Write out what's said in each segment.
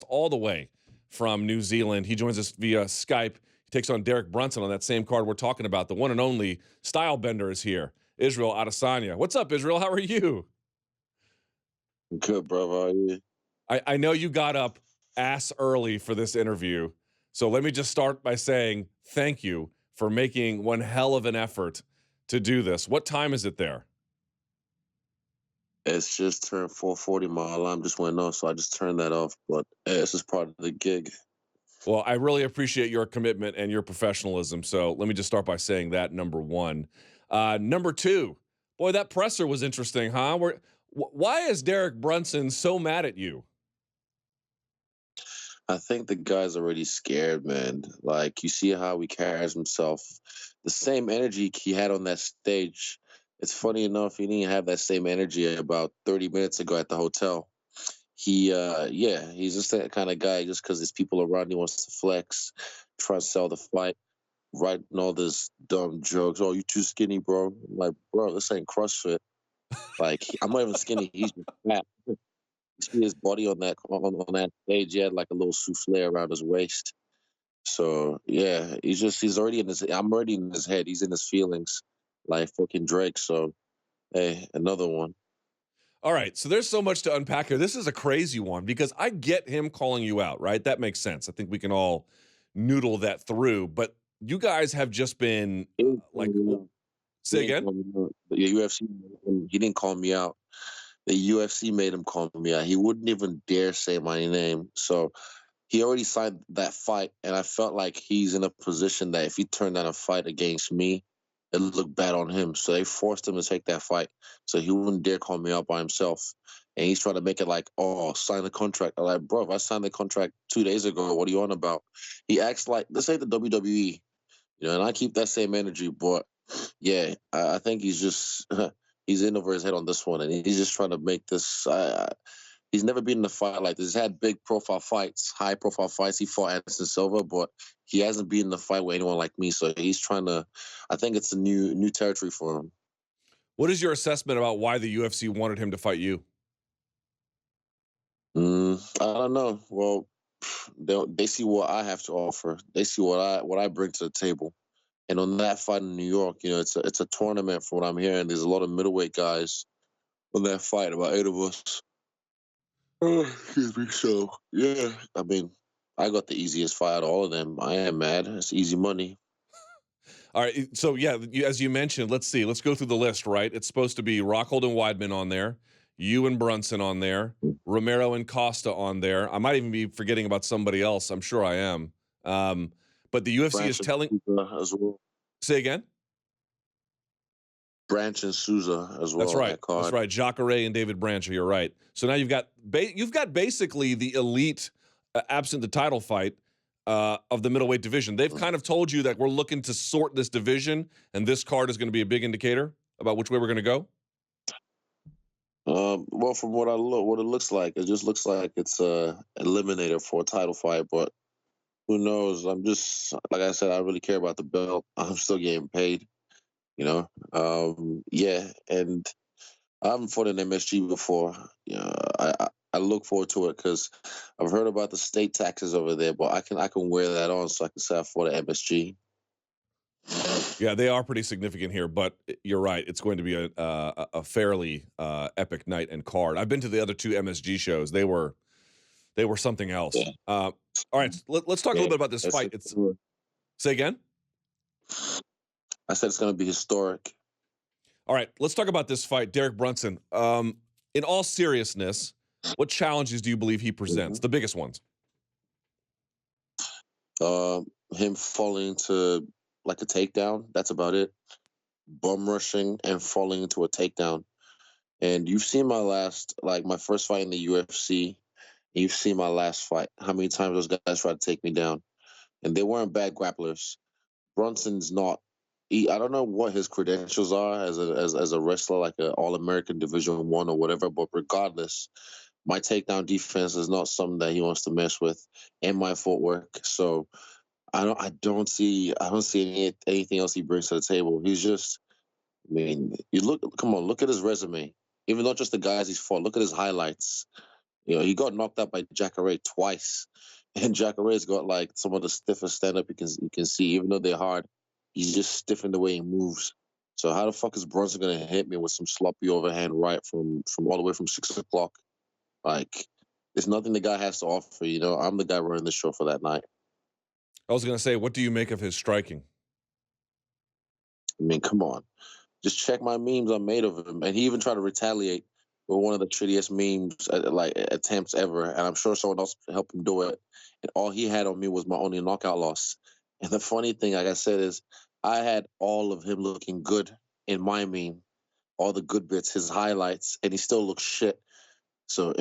all the way from New Zealand. He joins us via Skype. He takes on Derek Brunson on that same card we're talking about. The one and only style bender is here. Israel Adesanya. What's up, Israel? How are you? Good, bro. How are you? I know you got up ass early for this interview. So let me just start by saying thank you for making one hell of an effort to do this. What time is it there? It's just turned 4:40. My alarm just went off, so I just turned that off. But this is part of the gig. Well, I really appreciate your commitment and your professionalism. So let me just start by saying that, number one. Number two, boy, that presser was interesting, huh? Why is Derek Brunson so mad at you? I think the guy's already scared, man. Like, you see how he carries himself. The same energy he had on that stage. It's funny enough, he didn't have that same energy about 30 minutes ago at the hotel. He's just that kind of guy. Just because there's people around, he wants to flex, try to sell the fight, writing all this dumb jokes. Oh, you too skinny, bro. I'm like, bro, this ain't CrossFit. Like, I'm not even skinny. He's just fat. You see his body on that stage. He had like a little souffle around his waist. So yeah, he's already in his. I'm already in his head. He's in his feelings, like fucking Drake. So hey, another one. All right, so there's so much to unpack here. This is a crazy one because I get him calling you out, right? That makes sense. I think we can all noodle that through. But you guys have just been say again? The UFC, he didn't call me out. The UFC made him call me out. He wouldn't even dare say my name. So he already signed that fight, and I felt like he's in a position that if he turned down a fight against me, it looked bad on him. So they forced him to take that fight. So he wouldn't dare call me out by himself. And he's trying to make it like, oh, sign the contract. I'm like, bro, if I signed the contract 2 days ago, what are you on about? He acts like, this ain't the WWE, and I keep that same energy. But yeah, I think he's just, he's in over his head on this one. And he's just trying to make this, he's never been in a fight like this. He's had big profile fights, high profile fights. He fought Anderson Silva, but he hasn't been in a fight with anyone like me. So he's trying to. I think it's a new territory for him. What is your assessment about why the UFC wanted him to fight you? I don't know. Well, they see what I have to offer. They see what I bring to the table. And on that fight in New York, it's a tournament. From what I'm hearing, there's a lot of middleweight guys on that fight. About 8 of us. Oh, excuse me. So yeah, I mean, I got the easiest fight out of all of them. I am mad. It's easy money. All right, so yeah, as you mentioned, let's see. Let's go through the list, right? It's supposed to be Rockhold and Weidman on there, you and Brunson on there, Romero and Costa on there. I might even be forgetting about somebody else. I'm sure I am. But the UFC is telling. As well. Say again. Branch and Souza as well. That's right. That's right. Jacare and David Branch. You're right. So now you've got basically the elite, absent the title fight, of the middleweight division. They've kind of told you that we're looking to sort this division, and this card is going to be a big indicator about which way we're going to go. Well, from what it looks like, it just looks like it's a eliminator for a title fight. But who knows? I'm just, like I said, I really care about the belt. I'm still getting paid. Yeah, and I haven't fought an MSG before. I look forward to it because I've heard about the state taxes over there, but I can wear that on so I can say I fought an MSG. Yeah, they are pretty significant here, but you're right. It's going to be a fairly epic night and card. I've been to the other two MSG shows. They were something else. Yeah. All right, let's talk a little bit about this fight. Say again? I said it's going to be historic. All right, let's talk about this fight. Derek Brunson, in all seriousness, what challenges do you believe he presents? The biggest ones? Him falling into like a takedown. That's about it. Bum rushing and falling into a takedown. And you've seen my first fight in the UFC. You've seen my last fight. How many times those guys tried to take me down? And they weren't bad grapplers. Brunson's not. I don't know what his credentials are as a wrestler, like an All-American Division I or whatever. But regardless, my takedown defense is not something that he wants to mess with, and my footwork. So I don't see anything else he brings to the table. He's just, I mean, look at his resume. Even not just the guys he's fought. Look at his highlights. He got knocked out by Jacare twice, and Jacare's got like some of the stiffest stand up you can see. Even though they're hard, he's just stiff in the way he moves. So how the fuck is Brunson gonna hit me with some sloppy overhand right from all the way from 6 o'clock? Like, there's nothing the guy has to offer. I'm the guy running the show for that night. I was going to say, what do you make of his striking? I mean, come on. Just check my memes I made of him, and he even tried to retaliate with one of the shittiest memes like attempts ever. And I'm sure someone else helped him do it. And all he had on me was my only knockout loss. And the funny thing, like I said, is I had all of him looking good in my meme, all the good bits, his highlights, and he still looks shit. So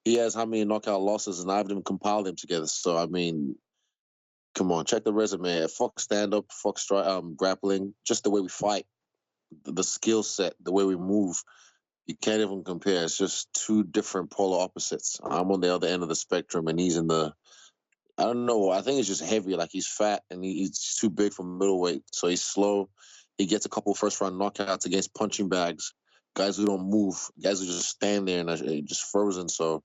he has how many knockout losses, and I haven't even compiled them together. So I mean, come on, check the resume. Fuck stand up, fuck grappling, just the way we fight, the skill set, the way we move. You can't even compare. It's just two different polar opposites. I'm on the other end of the spectrum, and he's in the. I don't know. I think it's just heavy. Like he's fat, and he's too big for middleweight. So he's slow. He gets a couple first round knockouts against punching bags, guys who don't move, guys who just stand there and are just frozen. So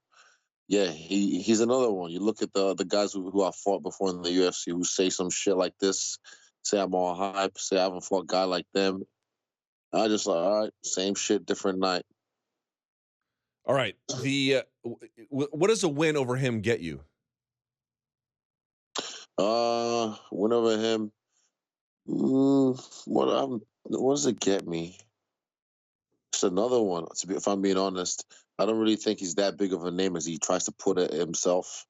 yeah, he's another one. You look at the guys who I fought before in the UFC who say some shit like this, say I'm all hype, say I haven't fought a guy like them. I just like, all right, same shit, different night. All right. What does a win over him get you? Win over him. What does it get me? It's another one. If I'm being honest, I don't really think he's that big of a name as he tries to put it himself.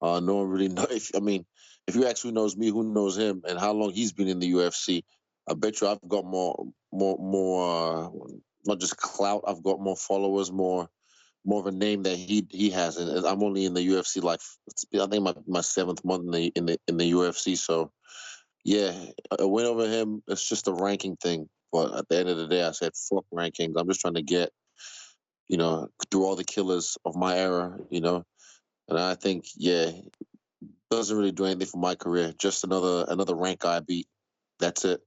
No one really know. If you ask who knows me, who knows him, and how long he's been in the UFC, I bet you I've got more. Not just clout. I've got more followers, more of a name that he has, and I'm only in the UFC like I think my 7th month in the UFC. So yeah, a win over him. It's just a ranking thing. But at the end of the day, I said fuck rankings. I'm just trying to get through all the killers of my era. And I think yeah, doesn't really do anything for my career. Just another rank I beat. That's it.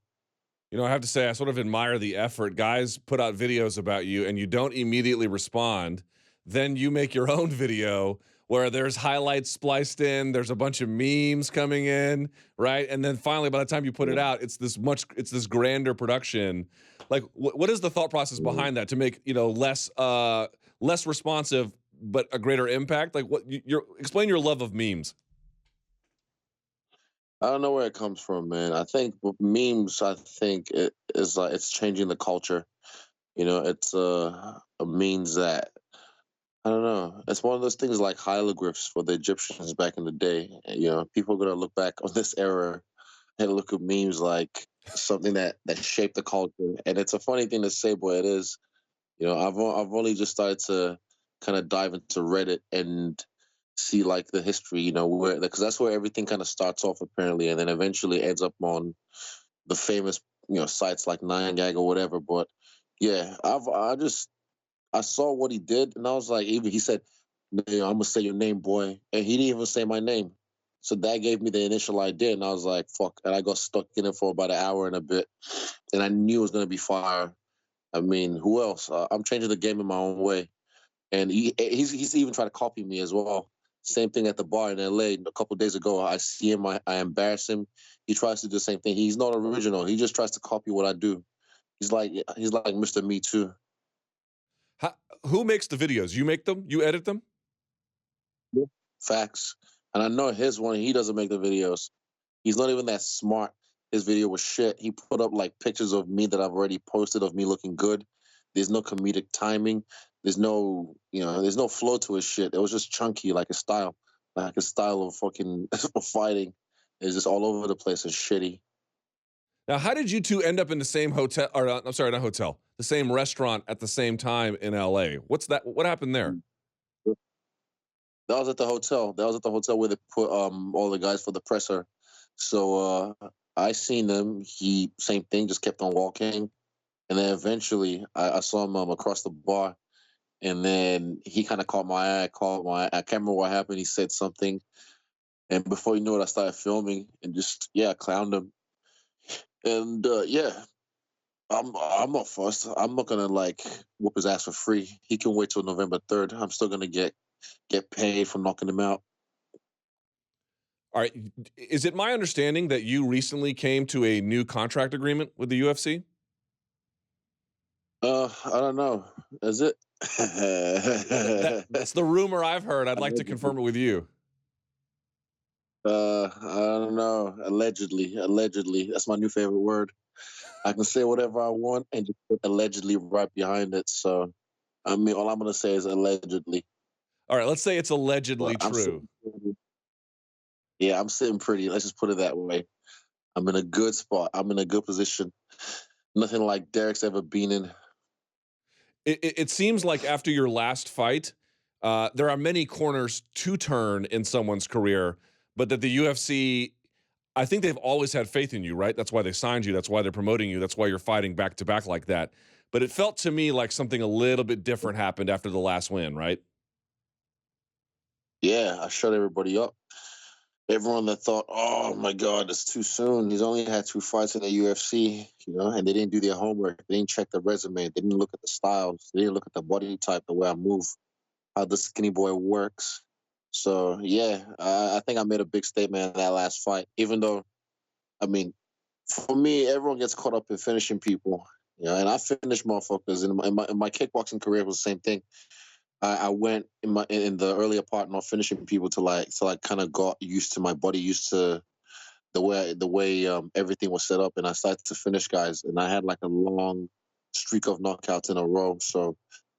I have to say, I sort of admire the effort. Guys put out videos about you and you don't immediately respond. Then you make your own video where there's highlights spliced in, there's a bunch of memes coming in, right? And then finally, by the time you put it out, it's this grander production. Like, what is the thought process behind that to make, less responsive, but a greater impact? Like, explain your love of memes. I don't know where it comes from, man. I think with memes, I think it is like it's changing the culture. It's a means that I don't know. It's one of those things like hieroglyphs for the Egyptians back in the day. People are gonna look back on this era and look at memes like something that shaped the culture. And it's a funny thing to say, but it is. I've only just started to kind of dive into Reddit and see like the history. Where because that's where everything kind of starts off apparently, and then eventually ends up on the famous sites like 9gag or whatever. But yeah, I saw what he did, and I was like, even he said, I'm gonna say your name, boy, and he didn't even say my name. So that gave me the initial idea, and I was like, fuck. And I got stuck in it for about an hour and a bit, and I knew it was gonna be fire. I mean, who else? I'm changing the game in my own way, and he's even trying to copy me as well. Same thing at the bar in LA a couple of days ago. I see him, I embarrass him. He tries to do the same thing. He's not original. He just tries to copy what I do. He's like Mr. Me Too. How, who makes the videos? You make them? You edit them? Yeah. Facts. And I know his one. He doesn't make the videos. He's not even that smart. His video was shit. He put up like pictures of me that I've already posted of me looking good. There's no comedic timing. There's no flow to his shit. It was just chunky, like a style of fucking of fighting. It's just all over the place and shitty. Now, how did you two end up in the same hotel? Or I'm sorry, not hotel, the same restaurant at the same time in LA? What's that? What happened there? That was at the hotel. That was at the hotel where they put all the guys for the presser. So I seen them. He same thing, just kept on walking, and then eventually I saw him across the bar, and then he kind of caught my eye. Caught my. I can't remember what happened. He said something, and before you knew it, I started filming and just clowned him. And yeah, I'm not fussed. I'm not gonna like whoop his ass for free. He can wait till November 3rd. I'm still gonna get get paid for knocking him out. All right. Is it my understanding that you recently came to a new contract agreement with the UFC? I don't know. Is it? That's the rumor I've heard. I'd like to Allegedly. confirm it with you. I don't know. Allegedly, allegedly. That's my new favorite word. I can say whatever I want and just put allegedly right behind it. So, I mean, all I'm gonna say is allegedly. All right, let's say it's But allegedly I'm true. sitting pretty. Yeah, I'm sitting pretty. Let's just put it that way. I'm in a good spot. I'm in a good position. Nothing like Derek's ever been in. It seems like after your last fight, there are many corners to turn in someone's career, but that the UFC, I think they've always had faith in you, right? That's why they signed you. That's why they're promoting you. That's why you're fighting back to back like that. But it felt to me like something a little bit different happened after the last win, right? Yeah, I shut everybody up. Everyone that thought, "Oh my God, it's too soon." He's only had 2 fights in the UFC, and they didn't do their homework. They didn't check the resume. They didn't look at the styles. They didn't look at the body type, the way I move, how the skinny boy works. So yeah, I think I made a big statement in that last fight. Even though, I mean, for me, everyone gets caught up in finishing people, and I finished motherfuckers. In my kickboxing career, it was the same thing. I went in the earlier part not finishing people till I kind of got used to my body, used to the way everything was set up, and I started to finish guys, and I had like a long streak of knockouts in a row. So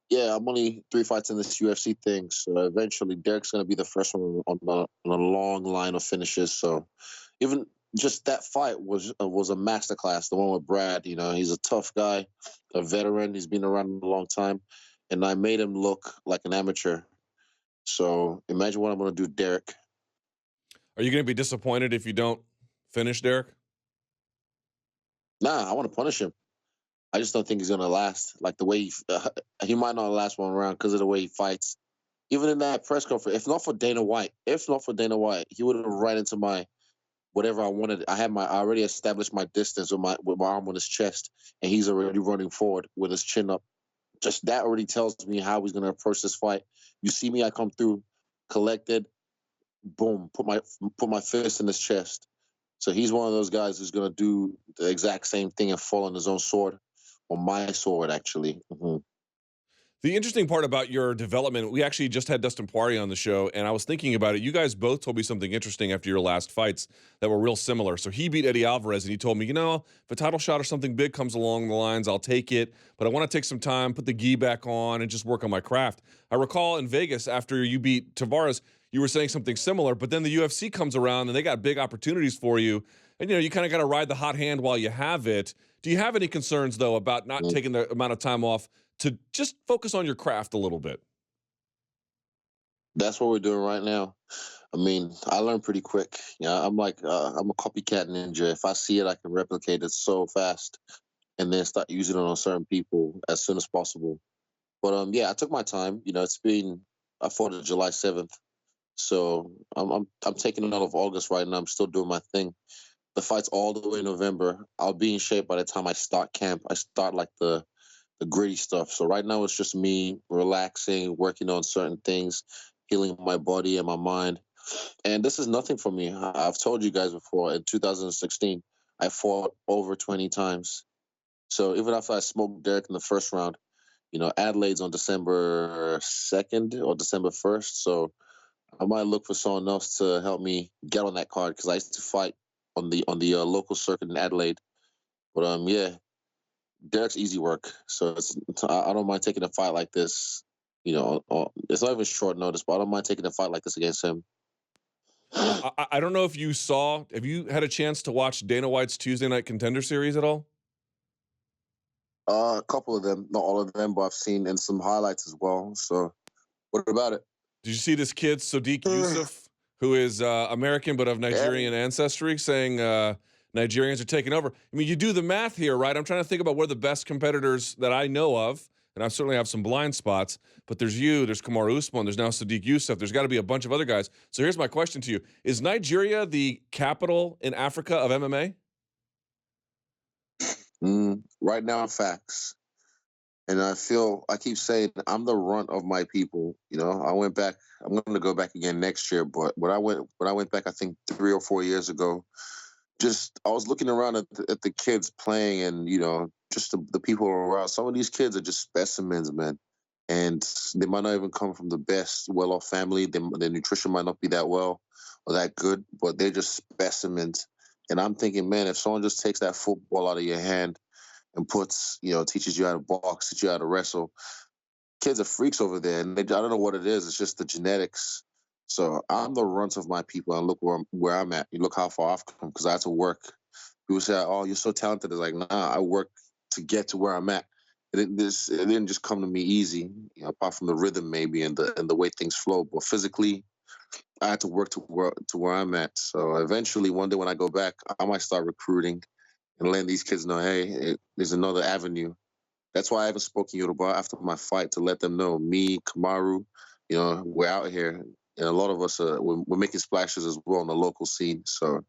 yeah, I'm only 3 fights in this UFC thing. So eventually, Derek's gonna be the first one on a long line of finishes. So even just that fight was a masterclass. The one with Brad, he's a tough guy, a veteran. He's been around a long time, and I made him look like an amateur. So imagine what I'm gonna do, Derek. Are you going to be disappointed if you don't finish, Derek? Nah, I want to punish him. I just don't think he's gonna last. Like the way he might not last one round because of the way he fights. Even in that press conference, if not for Dana White, he would have right into my whatever I wanted. I already established my distance with my arm on his chest, and he's already running forward with his chin up. Just that already tells me how he's gonna approach this fight. You see me, I come through, collected, boom, put my fist in his chest. So he's one of those guys who's gonna do the exact same thing and fall on his own sword, or my sword, actually. The interesting part about your development, we actually just had Dustin Poirier on the show, and I was thinking about it. You guys both told me something interesting after your last fights that were real similar. So he beat Eddie Alvarez, and he told me, if a title shot or something big comes along the lines, I'll take it, but I want to take some time, put the gi back on, and just work on my craft. I recall in Vegas after you beat Tavares, you were saying something similar, but then the UFC comes around and they got big opportunities for you, and you kind of got to ride the hot hand while you have it. Do you have any concerns though about not taking the amount of time off to just focus on your craft a little bit? That's what we're doing right now. I mean, I learn pretty quick. I'm a copycat ninja. If I see it, I can replicate it so fast, and then start using it on certain people as soon as possible. But yeah, I took my time. I fought on July 7th, so I'm taking it out of August right now. I'm still doing my thing. The fight's all the way in November. I'll be in shape by the time I start camp. I start like the gritty stuff. So right now it's just me relaxing, working on certain things, healing my body and my mind. And this is nothing for me. I've told you guys before. In 2016, I fought over 20 times. So even after I smoked Derek in the first round, Adelaide's on December 2nd or December 1st. So I might look for someone else to help me get on that card because I used to fight on the local circuit in Adelaide. But yeah, Derek's easy work, so I don't mind taking a fight like this. It's not even short notice, but I don't mind taking a fight like this against him. I don't know if you saw. Have you had a chance to watch Dana White's Tuesday Night Contender Series at all? A couple of them, not all of them, but I've seen in some highlights as well. So, what about it? Did you see this kid Sadiq Yusuf, who is American but of Yeah, Nigerian ancestry, saying Nigerians are taking over? I mean, you do the math here, right? I'm trying to think about where the best competitors that I know of, and I certainly have some blind spots. But there's you, there's Kamaru Usman, there's now Sadiq Yusuf. There's got to be a bunch of other guys. So here's my question to you: is Nigeria the capital in Africa of MMA? right now, facts. And I keep saying I'm the runt of my people. You know, I went back. I'm going to go back again next year. But when I went back, I think 3 or 4 years ago, just I was looking around at the kids playing, and just the people around. Some of these kids are just specimens, man, and they might not even come from the best well-off family. Their nutrition might not be that well or that good, but they're just specimens. And I'm thinking, man, if someone just takes that football out of your hand and teaches you how to box, teaches you how to wrestle, kids are freaks over there, and I don't know what it is. It's just the genetics. So I'm the runt of my people, and look where I'm at. You look how far I've come because I had to work. People say, "Oh, you're so talented." It's like, nah, I work to get to where I'm at. It didn't just come to me easy. Apart from the rhythm maybe and the way things flow, but physically, I had to work to where I'm at. So eventually, one day when I go back, I might start recruiting and letting these kids know, hey, there's another avenue. That's why I haven't spoken Yoruba after my fight, to let them know me, Kamaru, we're out here, and a lot of us we're making splashes as well in the local scene. So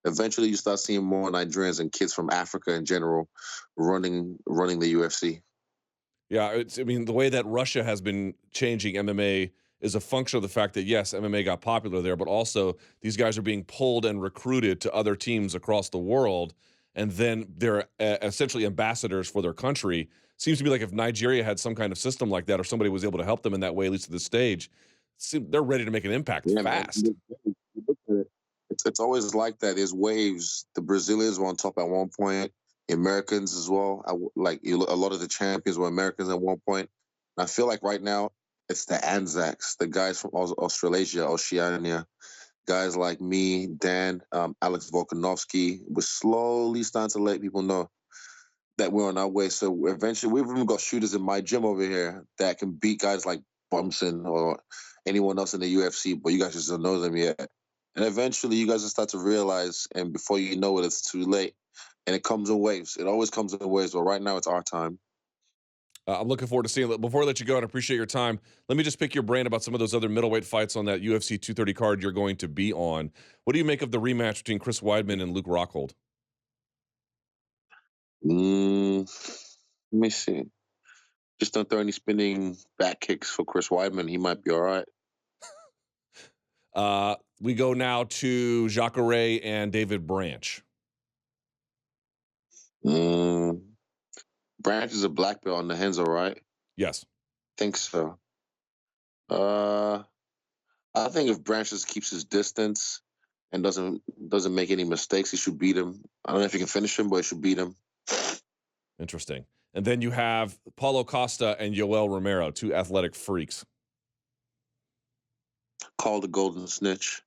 eventually, you start seeing more Nigerians and kids from Africa in general running the UFC. Yeah, I mean, the way that Russia has been changing MMA is a function of the fact that, yes, MMA got popular there, but also these guys are being pulled and recruited to other teams across the world, and then they're essentially ambassadors for their country. Seems to me like if Nigeria had some kind of system like that, or somebody was able to help them in that way, at least at this stage, they're ready to make an impact Yeah, man. fast. It's always like that. There's waves. The Brazilians were on top at one point. The Americans as well. A lot of the champions were Americans at one point. And I feel like right now it's the Anzacs, the guys from Australasia, Oceania, guys like me, Dan, Alex Volkanovski. We're slowly starting to let people know that we're on our way. So eventually, we've even got shooters in my gym over here that can beat guys like Brunson or anyone else in the UFC, but you guys just don't know them yet. And eventually, you guys will start to realize, and before you know it, it's too late. And it comes in waves. It always comes in waves, but right now, it's our time. I'm looking forward to seeing it. Before I let you go, and I appreciate your time, let me just pick your brain about some of those other middleweight fights on that UFC 230 card you're going to be on. What do you make of the rematch between Chris Weidman and Luke Rockhold? Mm, let me see. Just don't throw any spinning back kicks for Chris Weidman. He might be all right. We go now to Jacare and David Branch. Mm, Branch is a black belt on the hands, all right? Yes. Think so. Uh, I think if Branch just keeps his distance and doesn't make any mistakes, he should beat him. I don't know if he can finish him, but he should beat him. Interesting. And then you have Paulo Costa and Yoel Romero, two athletic freaks. Call the golden snitch.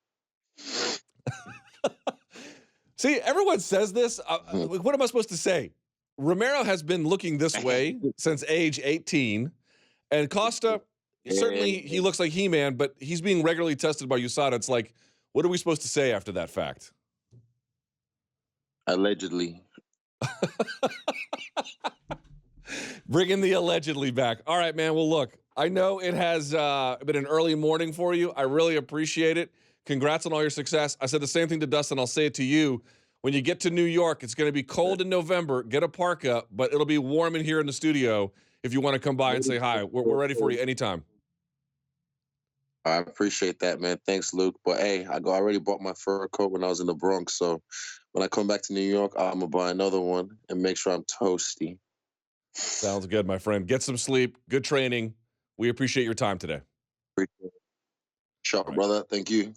See, everyone says this. What am I supposed to say? Romero has been looking this way since age 18. And Costa, certainly he looks like He-Man, but he's being regularly tested by USADA. It's like, what are we supposed to say after that fact? Allegedly. Bringing the allegedly back. All right, man. Well, look, I know it has been an early morning for you. I really appreciate it. Congrats on all your success. I said the same thing to Dustin. I'll say it to you. When you get to New York, it's going to be cold in November. Get a parka, but it'll be warm in here in the studio if you want to come by and say hi. We're ready for you anytime. I appreciate that, man. Thanks, Luke. But hey, I already bought my fur coat when I was in the Bronx. So when I come back to New York, I'm gonna buy another one and make sure I'm toasty. Sounds good, my friend. Get some sleep. Good training. We appreciate your time today. Appreciate it. Sharp, All right. brother. Thank you.